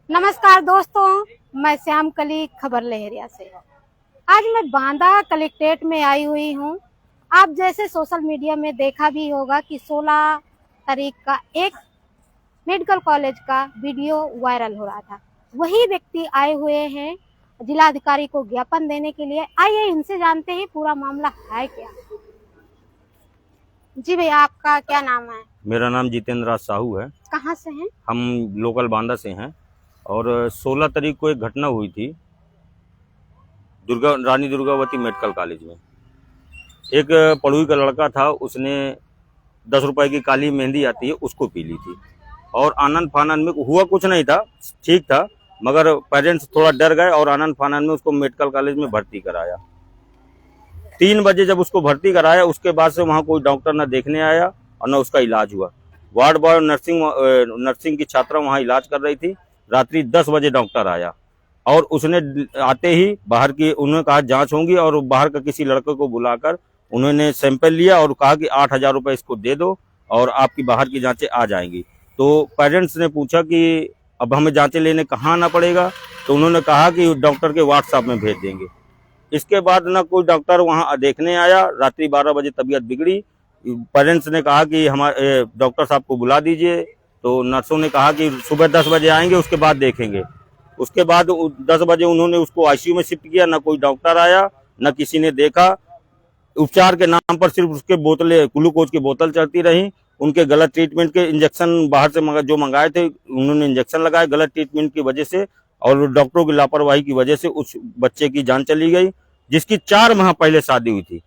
नमस्कार दोस्तों, मैं श्याम कली खबर लहरिया से। आज मैं बांदा कलेक्ट्रेट में आई हुई हूँ। आप जैसे सोशल मीडिया में देखा भी होगा कि 16 तारीख का एक मेडिकल कॉलेज का वीडियो वायरल हो रहा था। वही व्यक्ति आए हुए हैं जिलाधिकारी को ज्ञापन देने के लिए। आइए इनसे जानते हैं पूरा मामला है क्या। जी भैया, आपका क्या नाम है? मेरा नाम जितेंद्र राज साहू है। कहाँ से हैं? हम लोकल बांदा से हैं। और 16 तारीख को एक घटना हुई थी रानी दुर्गावती मेडिकल कॉलेज में। एक पड़ोई का लड़का था, उसने 10 रुपए की काली मेहंदी आती है उसको पी ली थी। और आनंद फानंद में हुआ कुछ नहीं था, ठीक था, मगर पेरेंट्स थोड़ा डर गए और आनंद फानंद में उसको मेडिकल कॉलेज में भर्ती कराया। 3 बजे जब उसको भर्ती कराया, उसके बाद से वहाँ कोई डॉक्टर न देखने आया और न उसका इलाज हुआ। वार्ड बॉय नर्सिंग की छात्रा वहाँ इलाज कर रही थी। रात्रि 10 बजे डॉक्टर आया और उसने आते ही बाहर की उन्होंने कहा जांच होंगी, और बाहर का किसी लड़के को बुलाकर उन्होंने सैंपल लिया और कहा कि 8,000 रुपये इसको दे दो और आपकी बाहर की जांचें आ जाएंगी। तो पेरेंट्स ने पूछा कि अब हमें जांचें लेने कहाँ आना पड़ेगा, तो उन्होंने कहा कि डॉक्टर के व्हाट्सएप में भेज देंगे। इसके बाद ना कोई डॉक्टर वहाँ देखने आया। रात्रि 12 बजे तबीयत बिगड़ी। पेरेंट्स ने कहा कि हमारे डॉक्टर साहब को बुला दीजिए, तो नर्सों ने कहा कि सुबह 10 बजे आएंगे, उसके बाद देखेंगे। उसके बाद 10 बजे उन्होंने उसको आईसीयू में शिफ्ट किया। ना कोई डॉक्टर आया, न किसी ने देखा। उपचार के नाम पर सिर्फ उसके बोतलें, ग्लूकोज की बोतल चलती रही। उनके गलत ट्रीटमेंट के इंजेक्शन बाहर से जो मंगाए थे, उन्होंने इंजेक्शन लगाए गलत ट्रीटमेंट की वजह से, और डॉक्टरों की लापरवाही की वजह से उस बच्चे की जान चली गई, जिसकी 4 माह पहले शादी हुई थी।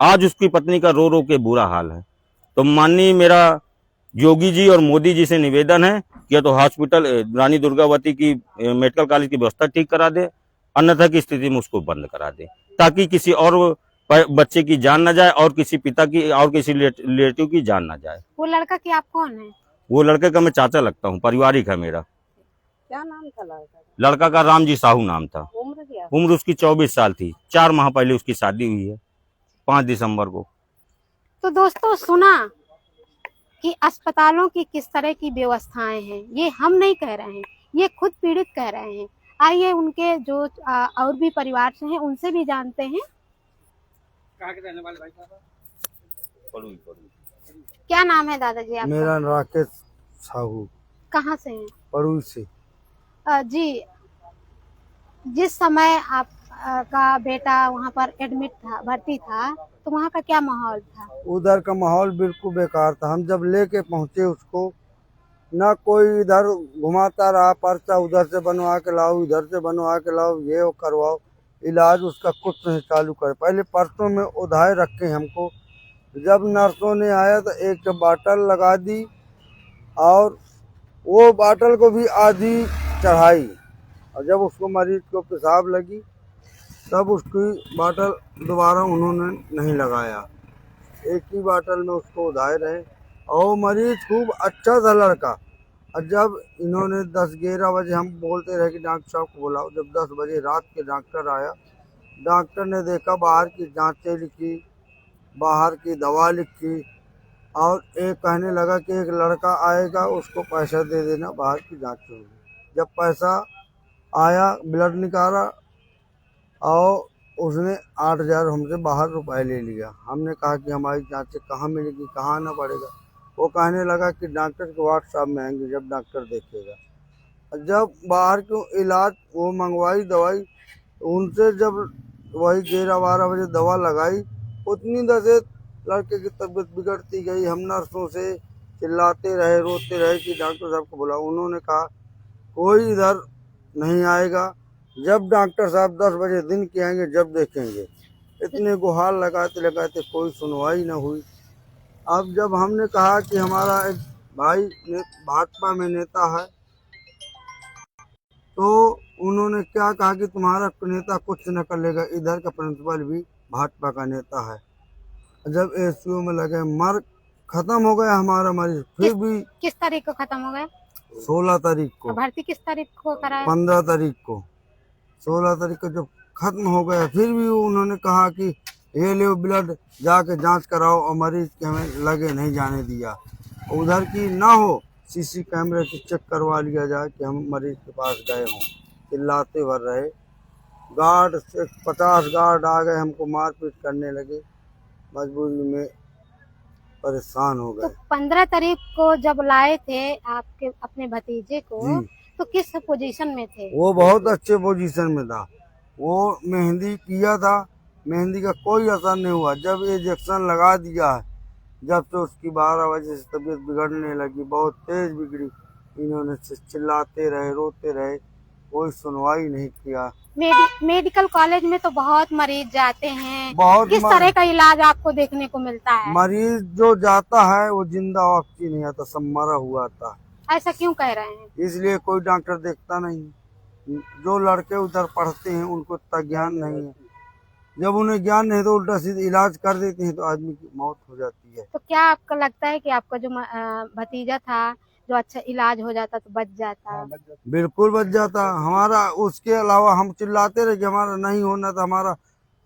आज उसकी पत्नी का रो रो के बुरा हाल है। तो माननीय मेरा योगी जी और मोदी जी से निवेदन है कि या तो हॉस्पिटल रानी दुर्गावती की मेडिकल कॉलेज की व्यवस्था ठीक करा दे, अन्यथा की स्थिति में उसको बंद करा दे, ताकि किसी और बच्चे की जान ना जाए और किसी पिता की और किसी रिलेटिव की जान ना जाए। वो लड़का की आप कौन है? वो लड़के का मैं चाचा लगता हूँ, पारिवारिक है मेरा। क्या नाम था लड़का? लड़का का रामजी साहू नाम था। उम्र क्या? उम्र उसकी 24 साल थी। 4 माह पहले उसकी शादी हुई है, 5 दिसंबर को। तो दोस्तों, सुना कि अस्पतालों की किस तरह की व्यवस्थाएं हैं। ये हम नहीं कह रहे हैं, ये खुद पीड़ित कह रहे हैं। आइए उनके जो और भी परिवार से हैं उनसे भी जानते हैं। कहाँ के रहने वाले भाई साहब? क्या नाम है दादाजी आपका? मेरा राकेश साहू। कहाँ से हैं? पड़ोई से। जी, जिस समय आप का बेटा वहाँ पर एडमिट था, भर्ती था, तो वहाँ का क्या माहौल था? उधर का माहौल बिल्कुल बेकार था। हम जब लेके पहुँचे उसको, ना कोई इधर घुमाता रहा, पर्चा उधर से बनवा के लाओ, इधर से बनवा के लाओ, ये वो करवाओ। इलाज उसका कुछ नहीं चालू कर। पहले पर्चों में उधाए रखे हमको। जब नर्सों ने आया तो एक बाटल लगा दी और वो बाटल को भी आधी चढ़ाई, और जब उसको मरीज को पेशाब लगी तब उसकी बाटल दोबारा उन्होंने नहीं लगाया। एक ही बाटल में उसको उधाए रहे। और मरीज खूब अच्छा था लड़का। और जब इन्होंने 10-11 बजे हम बोलते रहे कि डॉक्टर साहब को बुलाओ, जब 10 बजे रात के डॉक्टर आया, डॉक्टर ने देखा, बाहर की जांचें लिखी, बाहर की दवा लिखी, और एक कहने लगा कि एक लड़का आएगा, उसको पैसा दे देना, बाहर की जांच होगी। जब पैसा आया, ब्लड निकाला और उसने 8,000 हमसे बाहर रुपए ले लिया। हमने कहा कि हमारी जांचें कहाँ मिलेगी, कहाँ आना पड़ेगा। वो कहने लगा कि डॉक्टर के व्हाट्सएप में आएंगे, जब डॉक्टर देखेगा। जब बाहर क्यों इलाज वो मंगवाई दवाई उनसे, जब वही 11-12 बजे दवा लगाई, उतनी देर से लड़के की तबीयत बिगड़ती गई। हम नर्सों से चिल्लाते रहे, रोते रहे कि डॉक्टर साहब को बुलाओ। उन्होंने कहा कोई इधर नहीं आएगा, जब डॉक्टर साहब 10 बजे दिन के आएंगे जब देखेंगे। इतने गुहार लगाते लगाते कोई सुनवाई न हुई। अब जब हमने कहा कि हमारा एक भाई भाजपा में नेता है, तो उन्होंने क्या कहा कि तुम्हारा नेता कुछ न कर लेगा, इधर का प्रिंसिपल भी भाजपा का नेता है। जब एसयू में लगे, मर खत्म हो गया हमारा मरीज। फिर भी किस तारीख को खत्म हो गया? 16 तारीख को। भर्ती किस तारीख को कराया? 15 तारीख को। 16 तारीख को जब खत्म हो गया, फिर भी उन्होंने कहा कि ये ले ब्लड जाके जांच कराओ, और मरीज के हमें लगे नहीं जाने दिया। उधर की ना हो, सीसी कैमरे से चेक करवा लिया जाए कि हम मरीज के पास गए हों। चिल्लाते भर रहे, गार्ड से 50 गार्ड आ गए, हमको मारपीट करने लगे, मजबूरी में परेशान हो तो गए। 15 तारीख को जब लाए थे आपके अपने भतीजे को, जी। तो किस पोजीशन में थे? वो बहुत अच्छे पोजीशन में था। वो मेहंदी किया था, मेहंदी का कोई असर नहीं हुआ। जब इंजेक्शन लगा दिया है, जब से उसकी 12 बजे से तबीयत बिगड़ने लगी, बहुत तेज बिगड़ी। इन्होंने चिल्लाते रहे, रोते रहे, कोई सुनवाई नहीं किया। मेडिकल कॉलेज में तो बहुत मरीज जाते हैं, बहुत किस तरह का इलाज आपको देखने को मिलता है? मरीज जो जाता है वो जिंदा वापसी नहीं आता, सब मरा हुआ आता है। ऐसा क्यों कह रहे हैं? इसलिए कोई डॉक्टर देखता नहीं। जो लड़के उधर पढ़ते हैं उनको इतना ज्ञान नहीं है। जब उन्हें ज्ञान नहीं तो उल्टा सीधा इलाज कर देते हैं, तो आदमी की मौत हो जाती है। तो क्या आपको लगता है कि आपका जो भतीजा था, जो अच्छा इलाज हो जाता तो बच जाता? बिल्कुल बच जाता हमारा। उसके अलावा हम चिल्लाते रहे कि हमारा नहीं होना तो हमारा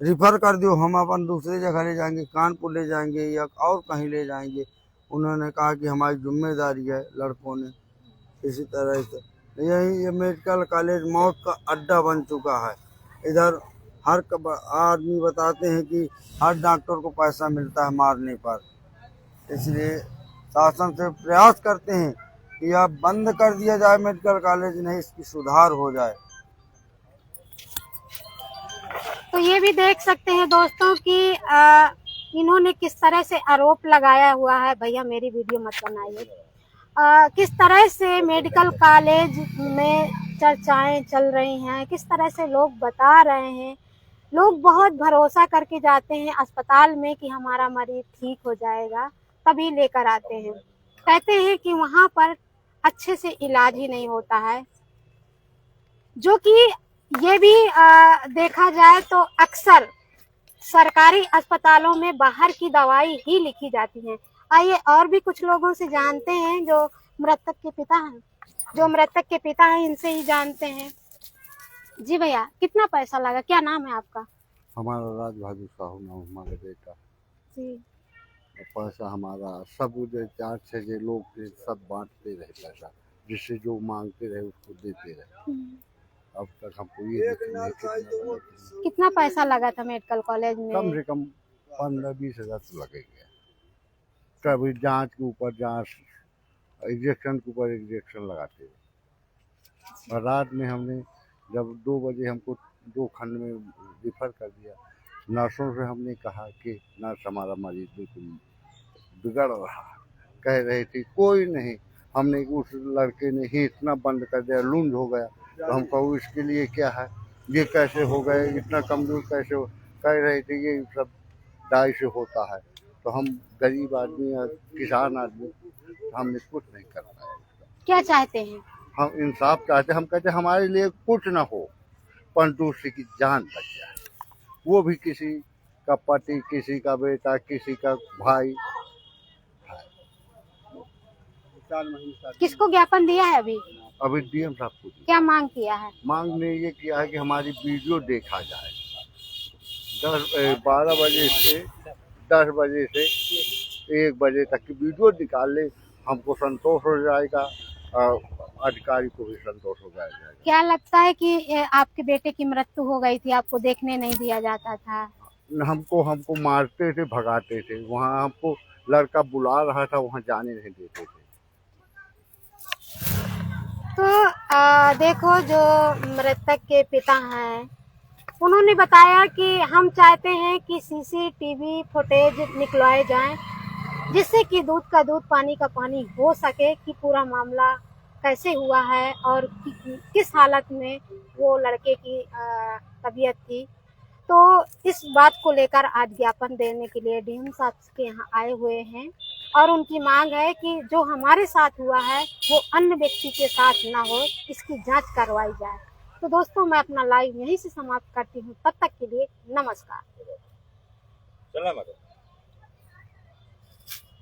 रिफर कर दो, हम अपन दूसरी जगह ले जाएंगे, कानपुर ले जाएंगे या और कहीं ले जाएंगे। उन्होंने कहा कि हमारी जिम्मेदारी है, लड़कों ने। इसी तरह से ये मेडिकल कॉलेज मौत का अड्डा बन चुका है। इधर हर आदमी बताते हैं कि हर डॉक्टर को पैसा मिलता है मारने पर। इसलिए शासन से प्रयास करते हैं कि आप बंद कर दिया जाए मेडिकल कॉलेज, नहीं इसकी सुधार हो जाए। तो ये भी देख सकते हैं दोस्तों कि इन्होंने किस तरह से आरोप लगाया हुआ है। भैया मेरी वीडियो मत बनाइए। किस तरह से मेडिकल कॉलेज में चर्चाएं चल रही हैं, किस तरह से लोग बता रहे हैं। लोग बहुत भरोसा करके जाते हैं अस्पताल में कि हमारा मरीज ठीक हो जाएगा, तभी लेकर आते हैं। कहते हैं कि वहां पर अच्छे से इलाज ही नहीं होता है, जो कि ये भी देखा जाए तो अक्सर सरकारी अस्पतालों में बाहर की दवाई ही लिखी जाती है। आइए और भी कुछ लोगों से जानते हैं जो मृतक के पिता हैं, इनसे ही जानते हैं। जी भैया, कितना पैसा लगा? क्या नाम है आपका? हमारा राज बहादुर साहू नाम हमारा बेटा जी। पैसा हमारा सब उधर 4-6 लोग थे, सब बांटते रहे पैसा, जिससे जो मांगते रहे उसको देते रहे। अब तक हमको ये कितना पैसा लगा था मेडिकल कॉलेज में? कम से कम 15-20 हजार तो लगेगा। कभी जांच के ऊपर जांच, इंजेक्शन के ऊपर इंजेक्शन लगाते रहे। और रात में हमने जब 2 बजे हमको 2 खंड में रिफर कर दिया, नर्सों से हमने कहा कि नर्स हमारा मरीज बिल्कुल बिगड़ रहा, कह रही थी कोई नहीं। हमने उस लड़के ने ही इतना बंद कर दिया, लूंज हो गया। तो हम कहूँ इसके लिए क्या है, ये कैसे हो गए, इतना कमजोर कैसे हो? कह रहे थे ये सब दाई से होता है। तो हम गरीब आदमी या किसान आदमी, हमने कुछ नहीं कर पाया। क्या चाहते हैं? हम इंसाफ चाहते, हम कहते हमारे लिए कुछ ना हो, पर दूसरे की जान बच जाए। वो भी किसी का पति, किसी का बेटा, किसी का भाई। किसको ज्ञापन दिया है अभी डीएम साहब को क्या मांग किया है? मांग ने ये किया है कि हमारी वीडियो देखा जाए। 12 बजे से 10 बजे से 1 बजे तक की वीडियो निकाल ले, हमको संतोष हो जाएगा, अधिकारी को भी संतोष हो जाएगा। क्या लगता है कि आपके बेटे की मृत्यु हो गई थी, आपको देखने नहीं दिया जाता था? हमको मारते थे, भगाते थे। वहाँ हमको लड़का बुला रहा था, वहाँ जाने नहीं देते थे। तो देखो, जो मृतक के पिता हैं, उन्होंने बताया कि हम चाहते हैं कि सीसीटीवी फुटेज निकलवाए जाएं, जिससे कि दूध का दूध पानी का पानी हो सके कि पूरा मामला कैसे हुआ है और किस हालत में वो लड़के की तबीयत थी। तो इस बात को लेकर आज ज्ञापन देने के लिए डीएम साहब के यहाँ आए हुए हैं और उनकी मांग है कि जो हमारे साथ हुआ है वो अन्य व्यक्ति के साथ ना हो, इसकी जांच करवाई जाए। तो दोस्तों, मैं अपना लाइव यहीं से समाप्त करती हूँ। तब तक के लिए नमस्कार। चला